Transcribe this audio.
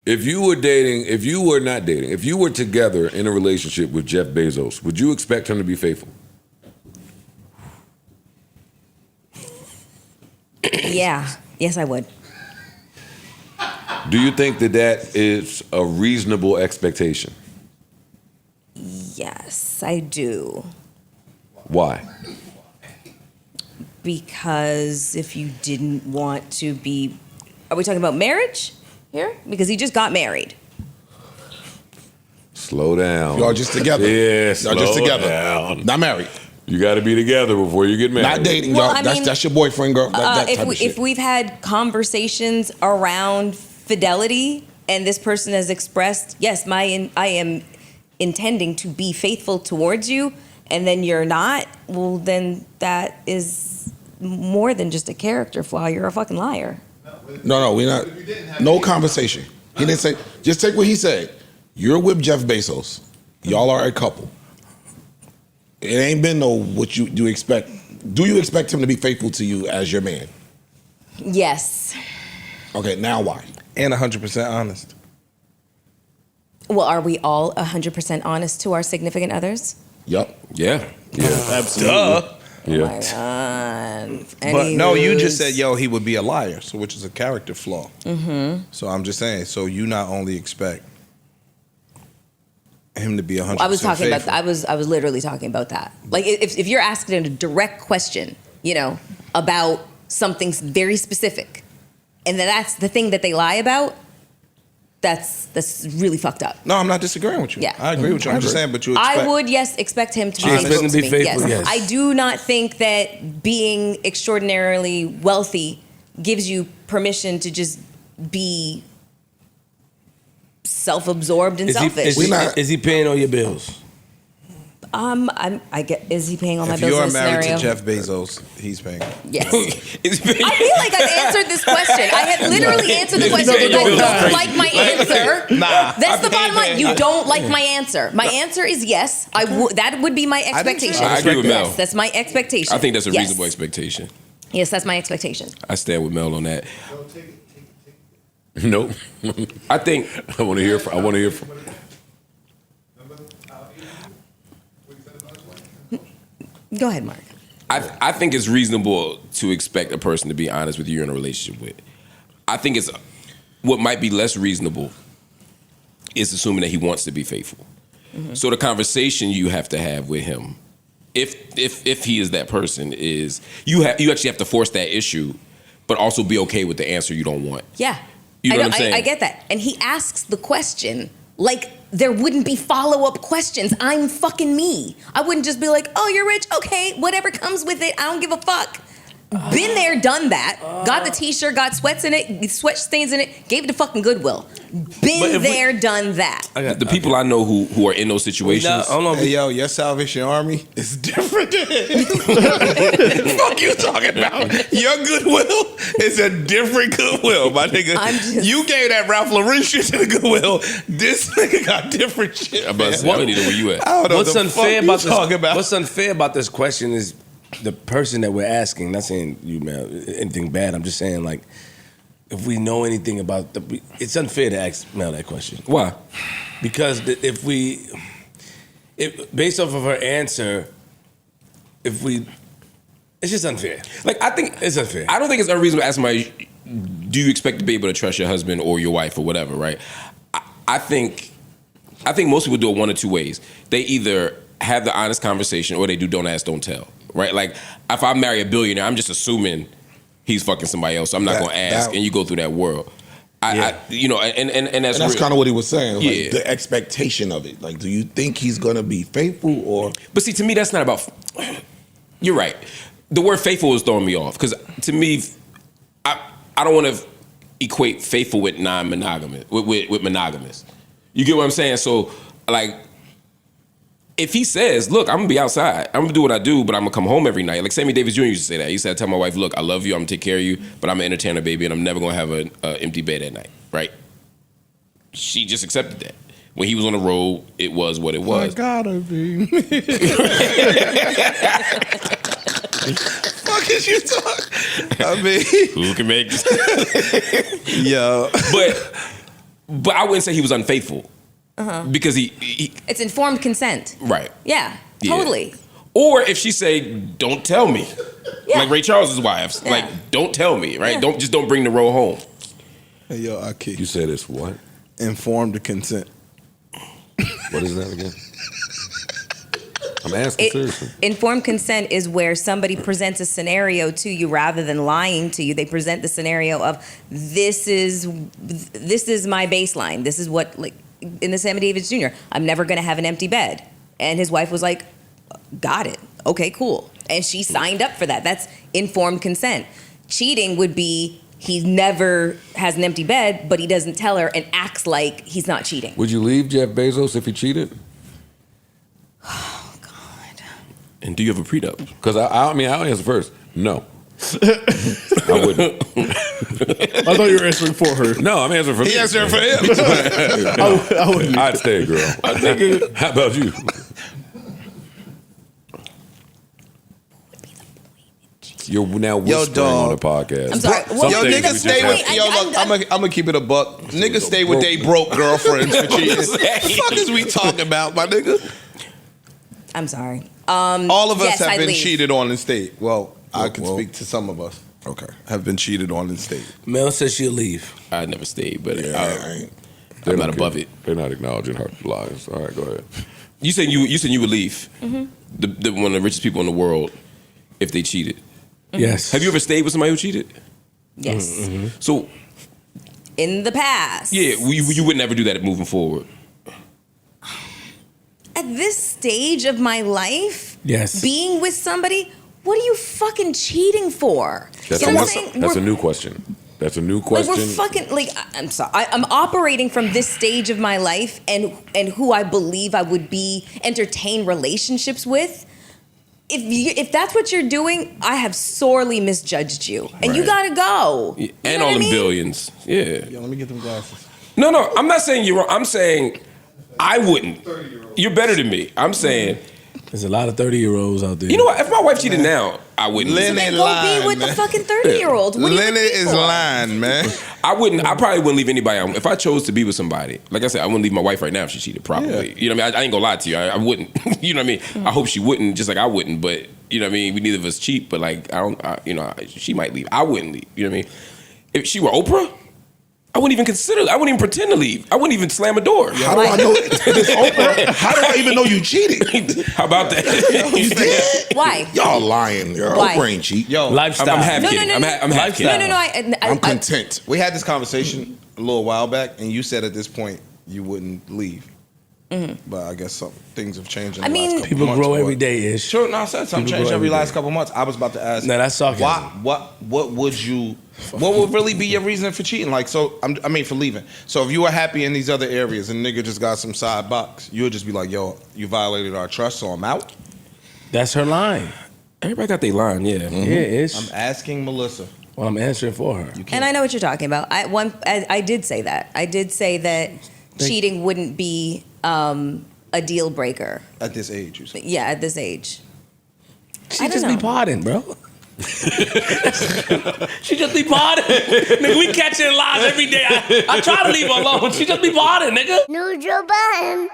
If you were together in a relationship with Jeff Bezos, would you expect him to be faithful? Yeah. Yes, I would. Do you think that is a reasonable expectation? Yes, I do. Why? Because if you didn't want to be... Are we talking about marriage here? Because he just got married. Slow down. Y'all just together. Yeah, Y'all just together. Down. Not married. You got to be together before you get married. Not dating, Well, y'all. I mean, That's your boyfriend, girl. That type of shit. If we've had conversations around fidelity and this person has expressed, yes, I am intending to be faithful towards you, and then you're not, well, then that is more than just a character flaw. You're a fucking liar. No, we're not. No conversation. He didn't say, just take what he said. You're with Jeff Bezos. Y'all are a couple. It ain't been no what you do expect. Do you expect him to be faithful to you as your man? Yes. Okay, now why? And 100% honest. Well, are we all 100% honest to our significant others? Yep. Yeah. Absolutely. Yeah. Oh my God. But no, you just said, he would be a liar, so which is a character flaw. Mm-hmm. So I'm just saying, so you not only expect him to be 100% I was talking faithful. about. I was literally talking about that. Like, if you're asking a direct question, about something very specific, and that's the thing that they lie about, that's really fucked up. No, I'm not disagreeing with you. Yeah. I agree with you. I'm just saying, but you expect... I would, yes, expect him to She be expects faithful him to be to me. faithful, yes. I do not think that being extraordinarily wealthy gives you permission to just be self-absorbed and selfish. Is he paying all your bills? I get. Is he paying all my If bills you're in this married scenario? to Jeff Bezos, he's paying. Yes. I feel like I've answered this question. I have literally answered the question. You don't like my answer. Nah. That's the bottom line. You don't like my answer. My answer is yes. That would be my expectation. I agree with Mel. Yes, that's my expectation. I think that's a Yes. reasonable expectation. Yes, that's my expectation. I stand with Mel on that. Nope. I think I want to hear from. Go ahead, Mark. I think it's reasonable to expect a person to be honest with you you're in a relationship with. I think it's what might be less reasonable is assuming that he wants to be faithful. Mm-hmm. So the conversation you have to have with him, if he is that person, is you actually have to force that issue, but also be okay with the answer you don't want. Yeah. You know what I'm saying? I get that. And he asks the question like there wouldn't be follow-up questions. I'm fucking me. I wouldn't just be like, oh, you're rich? Okay, whatever comes with it. I don't give a fuck. Been there, done that. Got the t-shirt, got sweat stains in it, gave it to fucking Goodwill. Been there, done that. The people I know who are in those situations. Hey, yo, your Salvation Army is different than fuck you talking about. Your Goodwill is a different Goodwill, my nigga. You gave that Ralph Lauren shit to the Goodwill. This nigga got different shit. I'm about to say, where you at? I don't know What's the unfair fuck about you this? What's unfair about this question is the person that we're asking. Not saying you, man, anything bad. I'm just saying, like, if we know anything about it's unfair to ask Mel that question. Why? Because based off of her answer, it's just unfair. Like, I think it's unfair. I don't think it's unreasonable to ask somebody, do you expect to be able to trust your husband or your wife or whatever, right? I think most people do it one of two ways. They either have the honest conversation or they do don't ask, don't tell, right? Like, if I marry a billionaire, I'm just assuming he's fucking somebody else. So I'm not going to ask, and you go through that world. And that's kind of what he was saying. Like, Yeah. the expectation of it. Like, do you think he's gonna be faithful or? But see, to me, that's not about. You're right. The word faithful is throwing me off because to me, I don't want to equate faithful with non-monogamous with monogamous. You get what I'm saying? So, like, if he says, look, I'm going to be outside. I'm going to do what I do, but I'm going to come home every night. Like Sammy Davis Jr. used to say that. He said, tell my wife, look, I love you. I'm going to take care of you, but I'm an entertainer, baby, and I'm never going to have an empty bed at night, right? She just accepted that. When he was on the road, it was what it was. I gotta be. Fuck is you talking? I mean, who can make yo. But I wouldn't say he was unfaithful because he It's informed consent. right. Yeah, Yeah. totally. Or if she say, "Don't tell me," Yeah. like Ray Charles's wives, Yeah. like, "Don't tell me," right? Yeah. Don't bring the roll home. Hey, yo, I kid You said it's what? informed consent. What is that again? I'm asking seriously. Informed consent is where somebody presents a scenario to you rather than lying to you. They present the scenario of this is my baseline. This is what, like in the Sammy Davis Jr. I'm never going to have an empty bed, and his wife was like, "Got it. Okay, cool." And she signed up for that. That's informed consent. Cheating would be he never has an empty bed, but he doesn't tell her and acts like he's not cheating. Would you leave Jeff Bezos if he cheated? And do you have a prenup? Because I mean, I'll answer first. No. I wouldn't. I thought you were answering for her. No, I'm answering for me. He answered for him. I wouldn't. I'd stay, girl. How about you? You're now whispering dog. on the podcast. I'm sorry. What- Yo, Some things niggas we stay just with. have- Yo, look, I'm gonna keep it a buck. Niggas stay with they broke girlfriends for cheating. What the fuck is we talking about, my nigga? I'm sorry. All of us Yes, have I'd been leave. cheated on in state. Well, I can well. speak to some of us. Okay. Have been cheated on in state. Mel says she'll leave. I never stayed, but I ain't. They're I'm not above it. They're not acknowledging her lies. All right, go ahead. You said you would leave the one of the richest people in the world if they cheated. Yes. Have you ever stayed with somebody who cheated? Yes. So In the past. yeah, you would never do that moving forward. At this stage of my life, Yes. being with somebody, what are you fucking cheating for? That's, You a, know what I'm saying? that's a We're- new question. That's a new Like question. we're fucking like I'm sorry. I'm operating from this stage of my life and who I believe I would be entertain relationships with. If that's what you're doing, I have sorely misjudged you, and you gotta go. You And know all what I them mean? billions. Yeah. Yo, let me get them glasses. No, I'm not saying you're wrong. I'm saying I wouldn't. You're better than me. I'm saying, There's a lot of 30-year-olds out there. you know what? If my wife cheated now, I wouldn't. Lynn Then ain't go lying, be with man. the fucking 30-year-old. What are you Lenny looking is for? lying, man. I wouldn't. I probably wouldn't leave anybody. If I chose to be with somebody, like I said, I wouldn't leave my wife right now if she cheated. Probably. Yeah. You know what I mean? I ain't gonna lie to you. I wouldn't. You know what I mean? I hope she wouldn't, just like I wouldn't. But you know what I mean? We neither of us cheat. But like she might leave. I wouldn't leave. You know what I mean? If she were Oprah, I wouldn't even consider. I wouldn't even pretend to leave. I wouldn't even slam a door. How do I know it's Oprah? How do I even know you cheated? How about that? You did? Why? Y'all lying. Why? Oprah ain't cheat. Yo, Lifestyle. I'm half No, no, kidding. no, I'm no. half kidding. No. I'm content. we had this conversation a little while back, and you said at this point you wouldn't leave. But I guess some things have changed in the I mean- last couple People months. grow but- every day, Ish. Sure, no, I said something People changed grow every every last day. couple months. I was about to ask. No, that's sarcasm. What would really be your reason for cheating? Like, so I mean, for leaving. So if you were happy in these other areas and nigga just got some side box, you would just be like, yo, you violated our trust, so I'm out. That's her line. Everybody got their line. Yeah. Yeah, Ish. I'm asking Melissa. Well, I'm answering for her. And I know what you're talking about. I did say that. I did say that cheating wouldn't be a deal breaker. At this age, you said. Yeah, at this age. She I don't just be know. partying, bro. She just be partying. Nigga, we catch her live every day. I try to leave her alone. She just be partying, nigga. Neutral Budden.